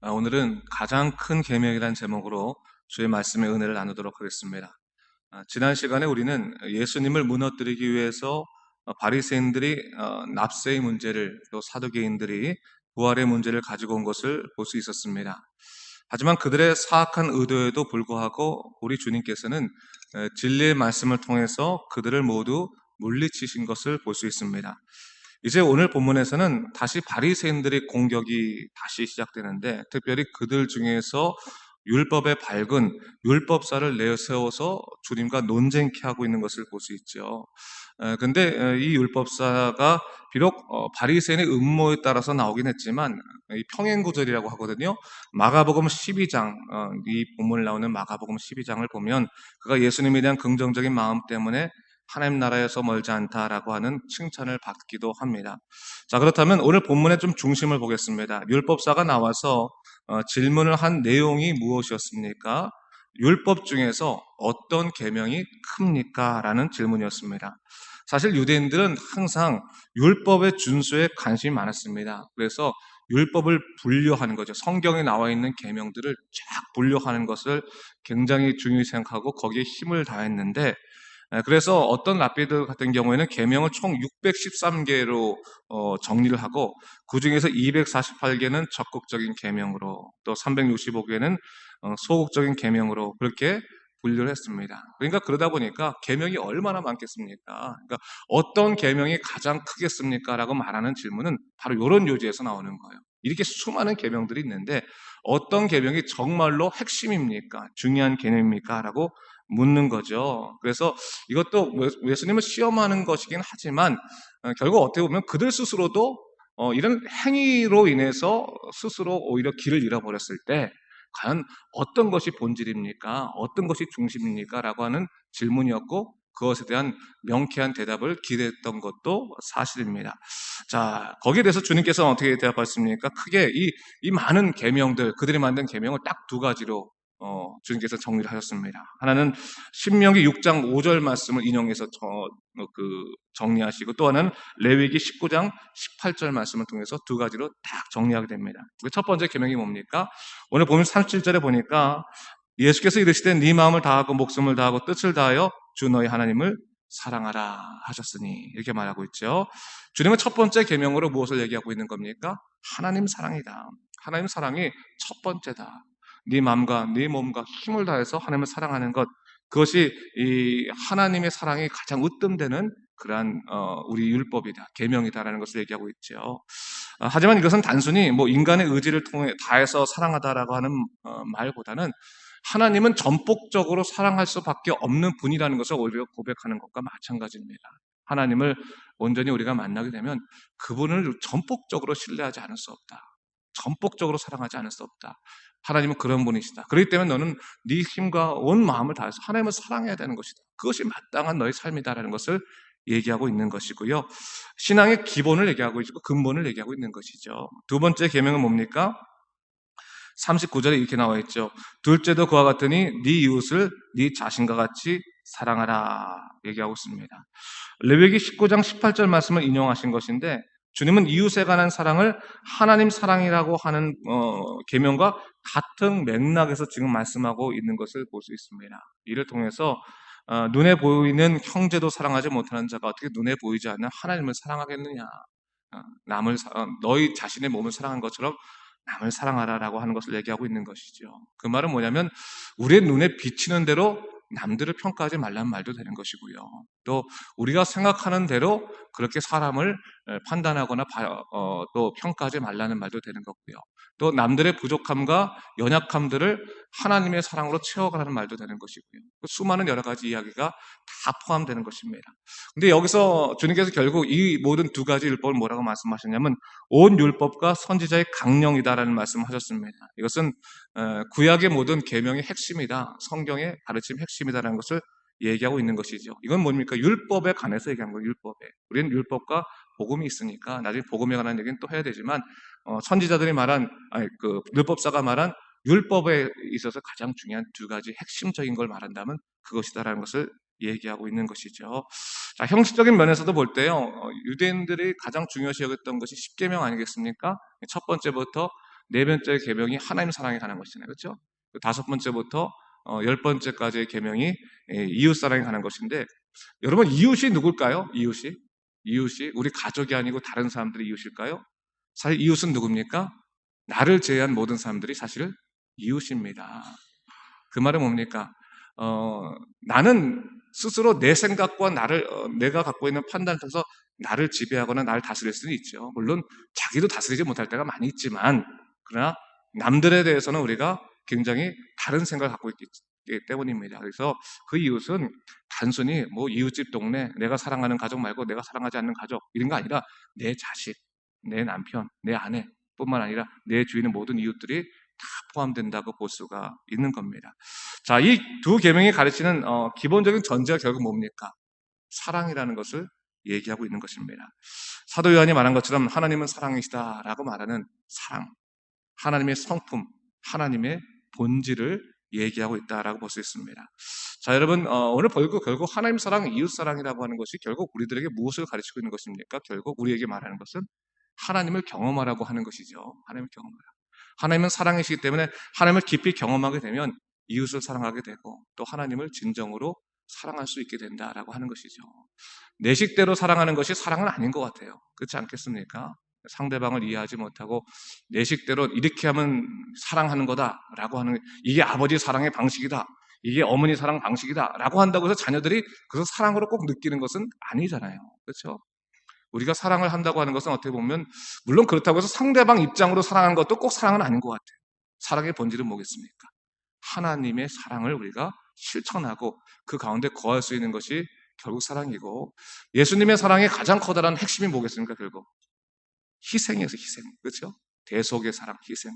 오늘은 가장 큰 계명이라는 제목으로 주의 말씀의 은혜를 나누도록 하겠습니다. 지난 시간에 우리는 예수님을 무너뜨리기 위해서 바리새인들이 납세의 문제를, 또 사두개인들이 부활의 문제를 가지고 온 것을 볼 수 있었습니다. 하지만 그들의 사악한 의도에도 불구하고 우리 주님께서는 진리의 말씀을 통해서 그들을 모두 물리치신 것을 볼 수 있습니다. 이제 오늘 본문에서는 다시 바리새인들의 공격이 다시 시작되는데, 특별히 그들 중에서 율법에 밝은 율법사를 내세워서 주님과 논쟁케 하고 있는 것을 볼 수 있죠. 근데 이 율법사가 비록 바리새인의 음모에 따라서 나오긴 했지만, 이 평행구절이라고 하거든요. 마가복음 12장, 이 본문에 나오는 마가복음 12장을 보면 그가 예수님에 대한 긍정적인 마음 때문에 하나님 나라에서 멀지 않다라고 하는 칭찬을 받기도 합니다. 자, 그렇다면 오늘 본문의 좀 중심을 보겠습니다. 율법사가 나와서 질문을 한 내용이 무엇이었습니까? 율법 중에서 어떤 계명이 큽니까? 라는 질문이었습니다. 사실 유대인들은 항상 율법의 준수에 관심이 많았습니다. 그래서 율법을 분류하는 거죠. 성경에 나와 있는 계명들을 쫙 분류하는 것을 굉장히 중요히 생각하고 거기에 힘을 다했는데, 그래서 어떤 랍비들 같은 경우에는 계명을 총 613개로 정리를 하고, 그 중에서 248개는 적극적인 계명으로, 또 365개는 소극적인 계명으로 그렇게 분류를 했습니다. 그러니까 그러다 보니까 계명이 얼마나 많겠습니까? 그러니까 어떤 계명이 가장 크겠습니까? 라고 말하는 질문은 바로 이런 요지에서 나오는 거예요. 이렇게 수많은 계명들이 있는데 어떤 계명이 정말로 핵심입니까? 중요한 개념입니까? 라고 묻는 거죠. 그래서 이것도 예수님을 시험하는 것이긴 하지만 결국 어떻게 보면 그들 스스로도 이런 행위로 인해서 스스로 오히려 길을 잃어버렸을 때 과연 어떤 것이 본질입니까? 어떤 것이 중심입니까? 라고 하는 질문이었고, 그것에 대한 명쾌한 대답을 기대했던 것도 사실입니다. 자, 거기에 대해서 주님께서는 어떻게 대답하셨습니까? 크게 이 많은 계명들, 그들이 만든 계명을 딱 두 가지로 주님께서 정리를 하셨습니다. 하나는 신명기 6장 5절 말씀을 인용해서 정리하시고, 또 하나는 레위기 19장 18절 말씀을 통해서 두 가지로 딱 정리하게 됩니다. 첫 번째 계명이 뭡니까? 오늘 보면 37절에 보니까 예수께서 이르시되 네 마음을 다하고 목숨을 다하고 뜻을 다하여 주 너희 하나님을 사랑하라 하셨으니, 이렇게 말하고 있죠. 주님은 첫 번째 계명으로 무엇을 얘기하고 있는 겁니까? 하나님 사랑이다. 하나님 사랑이 첫 번째다. 네 마음과 네 몸과 힘을 다해서 하나님을 사랑하는 것, 그것이 이 하나님의 사랑이 가장 으뜸되는 그러한 우리 율법이다, 계명이다라는 것을 얘기하고 있죠. 하지만 이것은 단순히 뭐 인간의 의지를 통해 다해서 사랑하다라고 하는 말보다는 하나님은 전폭적으로 사랑할 수밖에 없는 분이라는 것을 오히려 고백하는 것과 마찬가지입니다. 하나님을 온전히 우리가 만나게 되면 그분을 전폭적으로 신뢰하지 않을 수 없다. 전폭적으로 사랑하지 않을 수 없다. 하나님은 그런 분이시다. 그렇기 때문에 너는 네 힘과 온 마음을 다해서 하나님을 사랑해야 되는 것이다. 그것이 마땅한 너의 삶이다라는 것을 얘기하고 있는 것이고요. 신앙의 기본을 얘기하고 있고 근본을 얘기하고 있는 것이죠. 두 번째 계명은 뭡니까? 39절에 이렇게 나와 있죠. 둘째도 그와 같으니 네 이웃을 네 자신과 같이 사랑하라 얘기하고 있습니다. 레위기 19장 18절 말씀을 인용하신 것인데, 주님은 이웃에 관한 사랑을 하나님 사랑이라고 하는 계명과 같은 맥락에서 지금 말씀하고 있는 것을 볼 수 있습니다. 이를 통해서 눈에 보이는 형제도 사랑하지 못하는 자가 어떻게 눈에 보이지 않는 하나님을 사랑하겠느냐? 너희 자신의 몸을 사랑한 것처럼 남을 사랑하라라고 하는 것을 얘기하고 있는 것이죠. 그 말은 뭐냐면 우리의 눈에 비치는 대로 남들을 평가하지 말라는 말도 되는 것이고요. 또 우리가 생각하는 대로 그렇게 사람을 판단하거나 또 평가하지 말라는 말도 되는 거고요. 또 남들의 부족함과 연약함들을 하나님의 사랑으로 채워가라는 말도 되는 것이고요. 수많은 여러 가지 이야기가 다 포함되는 것입니다. 근데 여기서 주님께서 결국 이 모든 두 가지 율법을 뭐라고 말씀하셨냐면 온 율법과 선지자의 강령이다라는 말씀을 하셨습니다. 이것은 구약의 모든 계명의 핵심이다, 성경의 가르침의 핵심이다라는 것을 얘기하고 있는 것이죠. 이건 뭡니까? 율법에 관해서 얘기한 거예요. 율법에. 우리는 율법과 복음이 있으니까 나중에 복음에 관한 얘기는 또 해야 되지만, 선지자들이 말한, 그 율법사가 말한 율법에 있어서 가장 중요한 두 가지 핵심적인 걸 말한다면 그것이다라는 것을 얘기하고 있는 것이죠. 자, 형식적인 면에서도 볼 때요, 유대인들이 가장 중요시 여겼던 것이 십계명 아니겠습니까? 첫 번째부터 네 번째 계명이 하나님 사랑에 관한 것이잖아요. 그렇죠? 다섯 번째부터 열 번째까지의 계명이 이웃 사랑에 관한 것인데, 여러분 이웃이 누굴까요? 이웃이 우리 가족이 아니고 다른 사람들이 이웃일까요? 사실 이웃은 누굽니까? 나를 제외한 모든 사람들이 사실 이웃입니다. 그 말은 뭡니까? 나는 스스로 내 생각과 내가 갖고 있는 판단을 통해서 나를 지배하거나 나를 다스릴 수는 있죠. 물론 자기도 다스리지 못할 때가 많이 있지만, 그러나 남들에 대해서는 우리가 굉장히 다른 생각을 갖고 있기 때문입니다. 그래서 그 이웃은 단순히 뭐 이웃집 동네, 내가 사랑하는 가족 말고 내가 사랑하지 않는 가족 이런 거 아니라 내 자식, 내 남편, 내 아내 뿐만 아니라 내 주위의 모든 이웃들이 다 포함된다고 볼 수가 있는 겁니다. 자, 이 두 계명이 가르치는 기본적인 전제가 결국 뭡니까? 사랑이라는 것을 얘기하고 있는 것입니다. 사도 요한이 말한 것처럼 하나님은 사랑이시다라고 말하는 사랑, 하나님의 성품, 하나님의 본질을 얘기하고 있다라고 볼 수 있습니다. 자, 여러분, 오늘 결국 하나님 사랑, 이웃 사랑이라고 하는 것이 결국 우리들에게 무엇을 가르치고 있는 것입니까? 결국 우리에게 말하는 것은 하나님을 경험하라고 하는 것이죠. 하나님을 경험하라. 하나님은 사랑이시기 때문에 하나님을 깊이 경험하게 되면 이웃을 사랑하게 되고 또 하나님을 진정으로 사랑할 수 있게 된다라고 하는 것이죠. 내 식대로 사랑하는 것이 사랑은 아닌 것 같아요. 그렇지 않겠습니까? 상대방을 이해하지 못하고 내 식대로 이렇게 하면 사랑하는 거다라고 하는, 이게 아버지 사랑의 방식이다, 이게 어머니 사랑 방식이다라고 한다고 해서 자녀들이 그래서 사랑으로 꼭 느끼는 것은 아니잖아요. 그렇죠? 우리가 사랑을 한다고 하는 것은 어떻게 보면 물론 그렇다고 해서 상대방 입장으로 사랑하는 것도 꼭 사랑은 아닌 것 같아요. 사랑의 본질은 뭐겠습니까? 하나님의 사랑을 우리가 실천하고 그 가운데 거할 수 있는 것이 결국 사랑이고, 예수님의 사랑의 가장 커다란 핵심이 뭐겠습니까? 결국 희생이어서 희생. 그렇죠? 대속의 사랑, 희생.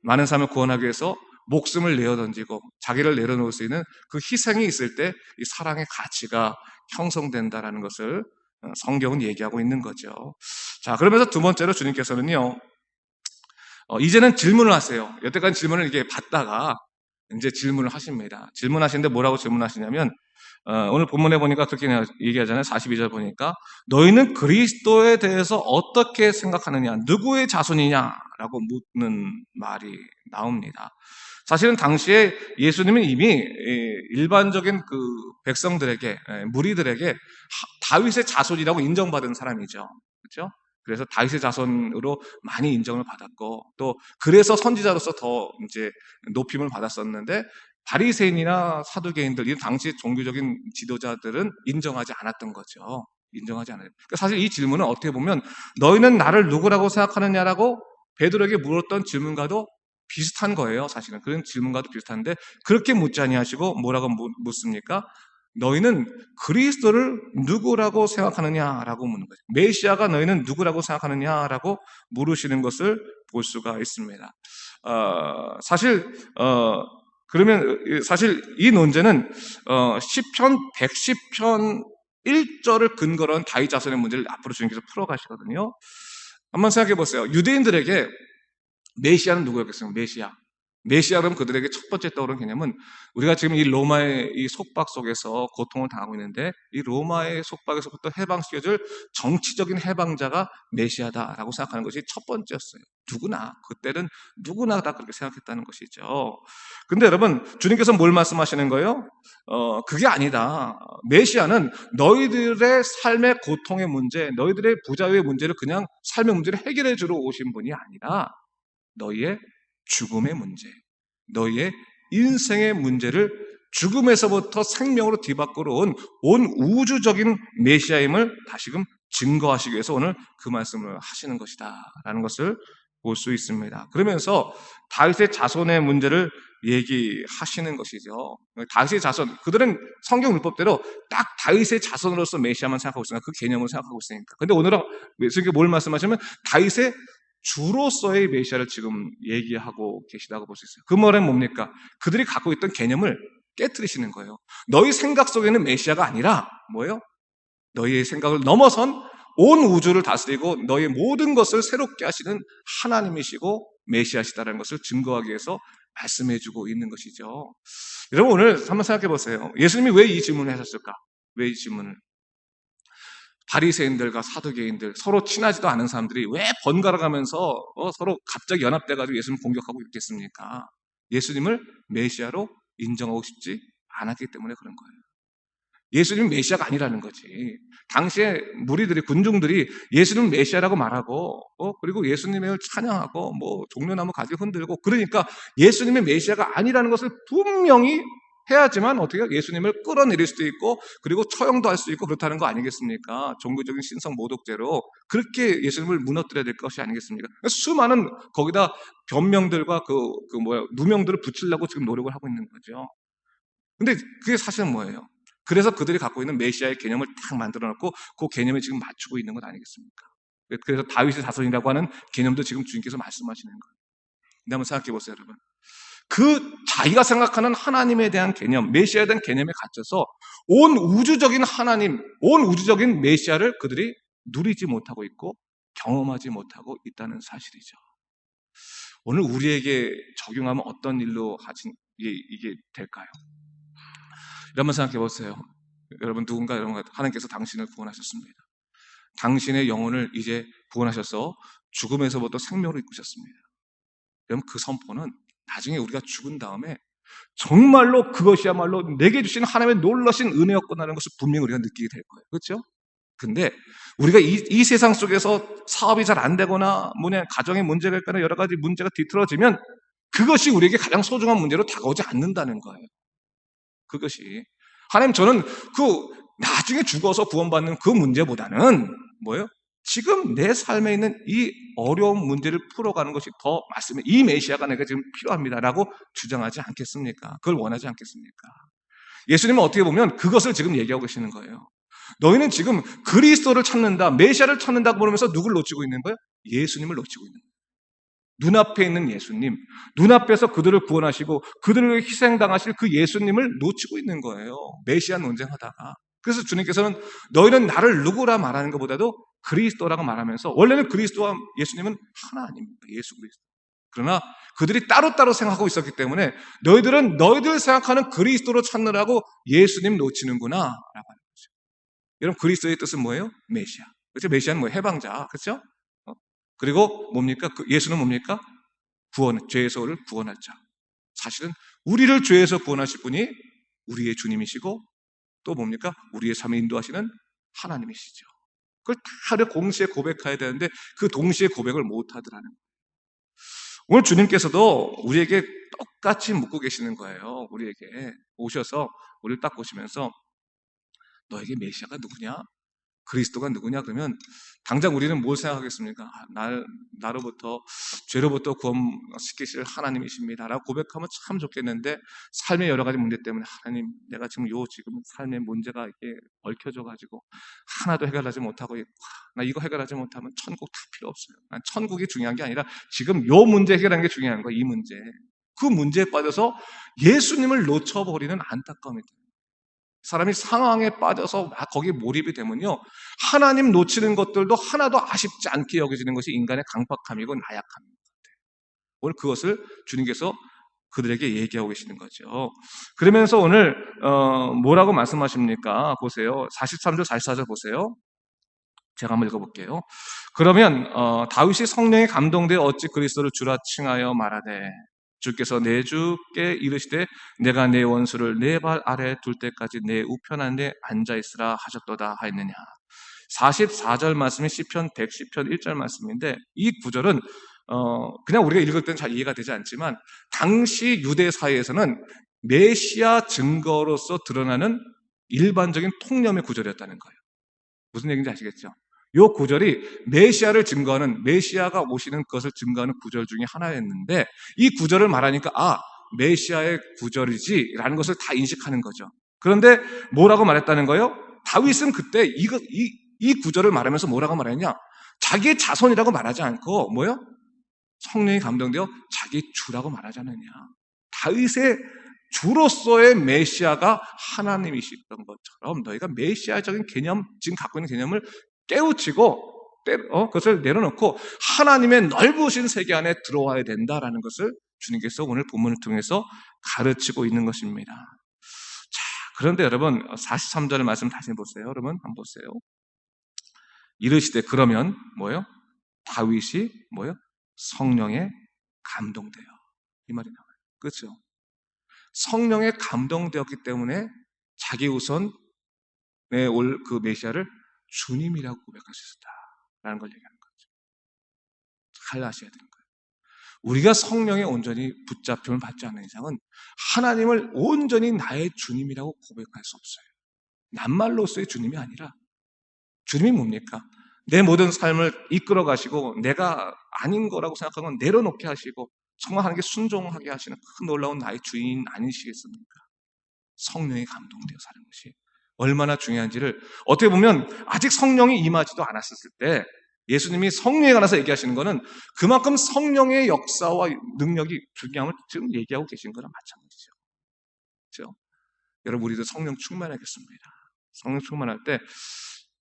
많은 사람을 구원하기 위해서 목숨을 내어 던지고 자기를 내려놓을 수 있는 그 희생이 있을 때 이 사랑의 가치가 형성된다라는 것을 성경은 얘기하고 있는 거죠. 자, 그러면서 두 번째로 주님께서는요, 이제는 질문을 하세요. 여태까지 질문을 이렇게 받다가 이제 질문을 하십니다. 질문하시는데 뭐라고 질문하시냐면, 오늘 본문에 보니까 그렇게 얘기하잖아요. 42절 보니까 너희는 그리스도에 대해서 어떻게 생각하느냐, 누구의 자손이냐라고 묻는 말이 나옵니다. 사실은 당시에 예수님은 이미 일반적인 그 백성들에게, 무리들에게 다윗의 자손이라고 인정받은 사람이죠. 그렇죠? 그래서 다윗의 자손으로 많이 인정을 받았고 또 그래서 선지자로서 더 이제 높임을 받았었는데, 바리새인이나 사두개인들, 이 당시 종교적인 지도자들은 인정하지 않았던 거죠. 인정하지 않아요. 그러니까 사실 이 질문은 어떻게 보면 너희는 나를 누구라고 생각하느냐라고 베드로에게 물었던 질문과도 비슷한 거예요. 사실은 그런 질문과도 비슷한데 그렇게 묻지 아니하시고 뭐라고 묻습니까? 너희는 그리스도를 누구라고 생각하느냐라고 묻는 거죠. 메시아가 너희는 누구라고 생각하느냐라고 물으시는 것을 볼 수가 있습니다. 사실 그러면 사실 이 논제는 시편 110편 1절을 근거로 한 다윗 자손의 문제를 앞으로 주님께서 풀어가시거든요. 한번 생각해 보세요. 유대인들에게 메시아는 누구였겠어요? 메시아 그러면 그들에게 첫 번째 떠오르는 개념은, 우리가 지금 이 로마의 이 속박 속에서 고통을 당하고 있는데 이 로마의 속박에서부터 해방시켜줄 정치적인 해방자가 메시아다라고 생각하는 것이 첫 번째였어요. 그때는 누구나 다 그렇게 생각했다는 것이죠. 근데 여러분, 주님께서 뭘 말씀하시는 거예요? 그게 아니다. 메시아는 너희들의 삶의 고통의 문제, 너희들의 부자유의 문제를 그냥 삶의 문제를 해결해 주러 오신 분이 아니라 너희의 죽음의 문제, 너희의 인생의 문제를 죽음에서부터 생명으로 뒤바꾸러 온 우주적인 메시아임을 다시금 증거하시기 위해서 오늘 그 말씀을 하시는 것이다 라는 것을 볼 수 있습니다. 그러면서 다윗의 자손의 문제를 얘기하시는 것이죠. 다윗의 자손, 그들은 성경 율법대로 딱 다윗의 자손으로서 메시아만 생각하고 있으니까, 그 개념을 생각하고 있으니까. 근데 오늘은 예수님께서 뭘 말씀하시면 다윗의 주로서의 메시아를 지금 얘기하고 계시다고 볼 수 있어요. 그 말은 뭡니까? 그들이 갖고 있던 개념을 깨트리시는 거예요. 너희 생각 속에는 메시아가 아니라 뭐예요? 너희의 생각을 넘어선 온 우주를 다스리고 너희의 모든 것을 새롭게 하시는 하나님이시고 메시아시다라는 것을 증거하기 위해서 말씀해주고 있는 것이죠. 여러분, 오늘 한번 생각해 보세요. 예수님이 왜 이 질문을 하셨을까? 왜 이 질문을? 바리새인들과 사두개인들, 서로 친하지도 않은 사람들이 왜 번갈아 가면서 서로 갑자기 연합돼가지고 예수님 공격하고 있겠습니까? 예수님을 메시아로 인정하고 싶지 않았기 때문에 그런 거예요. 예수님은 메시아가 아니라는 거지. 당시에 무리들이, 군중들이 예수님은 메시아라고 말하고, 그리고 예수님을 찬양하고, 종려나무 가지 흔들고, 그러니까 예수님의 메시아가 아니라는 것을 분명히 해야지만 어떻게 예수님을 끌어내릴 수도 있고, 그리고 처형도 할 수 있고, 그렇다는 거 아니겠습니까? 종교적인 신성 모독죄로 그렇게 예수님을 무너뜨려야 될 것이 아니겠습니까? 수많은 거기다 변명들과 누명들을 붙이려고 지금 노력을 하고 있는 거죠. 근데 그게 사실은 뭐예요? 그래서 그들이 갖고 있는 메시아의 개념을 딱 만들어 놓고 그 개념에 지금 맞추고 있는 것 아니겠습니까? 그래서 다윗의 자손이라고 하는 개념도 지금 주님께서 말씀하시는 거예요. 근데 한번 생각해 보세요, 여러분. 그 자기가 생각하는 하나님에 대한 개념, 메시아에 대한 개념에 갇혀서 온 우주적인 하나님, 온 우주적인 메시아를 그들이 누리지 못하고 있고 경험하지 못하고 있다는 사실이죠. 오늘 우리에게 적용하면 어떤 일로 이게 될까요? 여러분 생각해 보세요. 여러분 하나님께서 당신을 구원하셨습니다. 당신의 영혼을 이제 구원하셔서 죽음에서부터 생명으로 이끄셨습니다. 그럼 그 선포는 나중에 우리가 죽은 다음에 정말로 그것이야말로 내게 주신 하나님의 놀라신 은혜였구나라는 것을 분명히 우리가 느끼게 될 거예요. 그렇죠? 근데 우리가 이 세상 속에서 사업이 잘 안 되거나 가정에 문제가 있거나 여러 가지 문제가 뒤틀어지면 그것이 우리에게 가장 소중한 문제로 다가오지 않는다는 거예요. 그것이 하나님, 저는 나중에 죽어서 구원받는 그 문제보다는 뭐예요? 지금 내 삶에 있는 이 어려운 문제를 풀어가는 것이 더 맞습니다. 이 메시아가 내가 지금 필요합니다라고 주장하지 않겠습니까? 그걸 원하지 않겠습니까? 예수님은 어떻게 보면 그것을 지금 얘기하고 계시는 거예요. 너희는 지금 그리스도를 찾는다, 메시아를 찾는다고 그러면서 누굴 놓치고 있는 거예요? 예수님을 놓치고 있는 거예요. 눈앞에 있는 예수님, 눈앞에서 그들을 구원하시고 그들을 희생당하실 그 예수님을 놓치고 있는 거예요. 메시아 논쟁하다가. 그래서 주님께서는 너희는 나를 누구라 말하는 것보다도 그리스도라고 말하면서, 원래는 그리스도와 예수님은 하나 아닙니까? 예수 그리스도. 그러나 그들이 따로따로 생각하고 있었기 때문에 너희들은 너희들 생각하는 그리스도로 찾느라고 예수님 놓치는구나 라고 하는 거죠. 여러분, 그리스도의 뜻은 뭐예요? 메시아. 그렇죠? 메시아는 해방자. 그렇죠? 그리고 뭡니까? 예수는 뭡니까? 죄에서 구원할 자. 사실은 우리를 죄에서 구원하실 분이 우리의 주님이시고 또 뭡니까? 우리의 삶을 인도하시는 하나님이시죠. 그걸 다 동시에 고백해야 되는데 그 동시에 고백을 못하더라는 거예요. 오늘 주님께서도 우리에게 똑같이 묻고 계시는 거예요. 우리에게 오셔서 우리를 딱 보시면서 너에게 메시아가 누구냐? 그리스도가 누구냐? 그러면 당장 우리는 뭘 생각하겠습니까? 나로부터 죄로부터 구원시키실 하나님이십니다 라고 고백하면 참 좋겠는데, 삶의 여러 가지 문제 때문에 하나님, 내가 지금 삶의 문제가 이렇게 얽혀져가지고 하나도 해결하지 못하고 있고, 나 이거 해결하지 못하면 천국 다 필요 없어요. 난 천국이 중요한 게 아니라 지금 요 문제 해결하는 게 중요한 거야. 이 문제. 그 문제에 빠져서 예수님을 놓쳐버리는 안타까움이 있다. 사람이 상황에 빠져서 막 거기에 몰입이 되면요, 하나님 놓치는 것들도 하나도 아쉽지 않게 여겨지는 것이 인간의 강박함이고 나약함입니다. 오늘 그것을 주님께서 그들에게 얘기하고 계시는 거죠. 그러면서 오늘 뭐라고 말씀하십니까? 보세요. 43절 44절 보세요. 제가 한번 읽어볼게요. 그러면 다윗이 성령에 감동되어 어찌 그리스도를 주라 칭하여 말하되 주께서 내 주께 이르시되 내가 내 원수를 내 발 아래 둘 때까지 내 우편한 데 앉아있으라 하셨도다 하였느냐. 44절 말씀이 시편 110편 1절 말씀인데, 이 구절은 그냥 우리가 읽을 때는 잘 이해가 되지 않지만 당시 유대 사회에서는 메시아 증거로서 드러나는 일반적인 통념의 구절이었다는 거예요. 무슨 얘기인지 아시겠죠? 이 구절이 메시아를 증거하는, 메시아가 오시는 것을 증거하는 구절 중에 하나였는데, 이 구절을 말하니까 메시아의 구절이지 라는 것을 다 인식하는 거죠. 그런데 뭐라고 말했다는 거예요? 다윗은 그때 이 구절을 말하면서 뭐라고 말했냐? 자기의 자손이라고 말하지 않고 뭐요? 성령이 감동되어 자기 주라고 말하지 않느냐. 다윗의 주로서의 메시아가 하나님이시던 것처럼 너희가 메시아적인 개념, 지금 갖고 있는 개념을 깨우치고 그것을 내려놓고 하나님의 넓으신 세계 안에 들어와야 된다라는 것을 주님께서 오늘 본문을 통해서 가르치고 있는 것입니다. 자, 그런데 여러분 43절의 말씀 다시 보세요. 여러분 한번 보세요. 이르시되 그러면 뭐예요? 다윗이 뭐예요? 성령에 감동돼요. 이 말이 나와요. 그렇죠? 성령에 감동되었기 때문에 자기 우선에 올 그 메시아를 주님이라고 고백할 수 있었다라는 걸 얘기하는 거죠. 잘 아셔야 되는 거예요. 우리가 성령에 온전히 붙잡힘을 받지 않는 이상은 하나님을 온전히 나의 주님이라고 고백할 수 없어요. 낱말로서의 주님이 아니라 주님이 뭡니까? 내 모든 삶을 이끌어 가시고 내가 아닌 거라고 생각한 건 내려놓게 하시고 정말 하나님께 순종하게 하시는 큰 놀라운 나의 주인 아니시겠습니까? 성령이 감동되어 사는 것이 얼마나 중요한지를 어떻게 보면 아직 성령이 임하지도 않았을 때 예수님이 성령에 관해서 얘기하시는 것은 그만큼 성령의 역사와 능력이 중요함을 지금 얘기하고 계신 거랑 마찬가지죠. 그렇죠? 여러분 우리도 성령 충만하겠습니다. 성령 충만할 때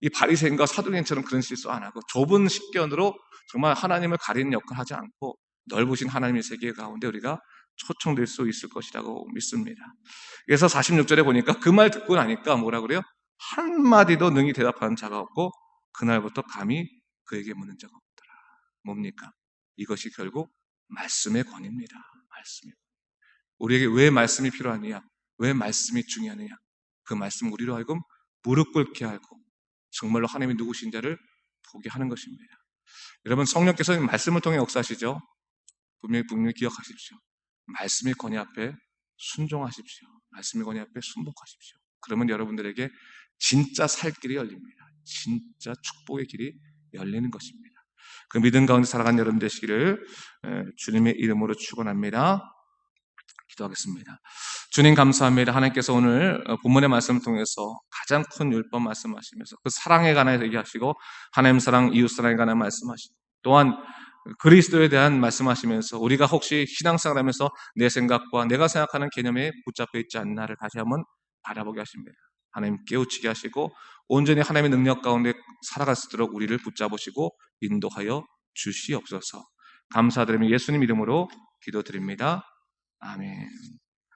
이 바리새인과 사두개인처럼 그런 실수 안 하고 좁은 식견으로 정말 하나님을 가리는 역할을 하지 않고 넓으신 하나님의 세계 가운데 우리가 초청될 수 있을 것이라고 믿습니다. 그래서 46절에 보니까 그 말 듣고 나니까 뭐라 그래요? 한마디도 능히 대답하는 자가 없고 그날부터 감히 그에게 묻는 자가 없더라. 뭡니까? 이것이 결국 말씀의 권위입니다. 말씀의 권. 우리에게 왜 말씀이 필요하느냐? 왜 말씀이 중요하느냐? 그 말씀 우리로 하여금 무릎 꿇게 하고 정말로 하나님이 누구신 자를 보게 하는 것입니다. 여러분 성령께서는 말씀을 통해 역사하시죠. 분명히 기억하십시오. 말씀의 권위 앞에 순종하십시오. 말씀의 권위 앞에 순복하십시오. 그러면 여러분들에게 진짜 살 길이 열립니다. 진짜 축복의 길이 열리는 것입니다. 그 믿음 가운데 살아가는 여러분 되시기를 주님의 이름으로 축원합니다. 기도하겠습니다. 주님 감사합니다. 하나님께서 오늘 본문의 말씀을 통해서 가장 큰 율법 말씀하시면서 그 사랑에 관해 얘기하시고 하나님 사랑, 이웃 사랑에 관해 말씀하시고 또한 그리스도에 대한 말씀하시면서 우리가 혹시 신앙생활하면서 내 생각과 내가 생각하는 개념에 붙잡혀 있지 않나를 다시 한번 바라보게 하십니다. 하나님 깨우치게 하시고 온전히 하나님의 능력 가운데 살아갈 수 있도록 우리를 붙잡으시고 인도하여 주시옵소서. 감사드리며 예수님 이름으로 기도드립니다. 아멘.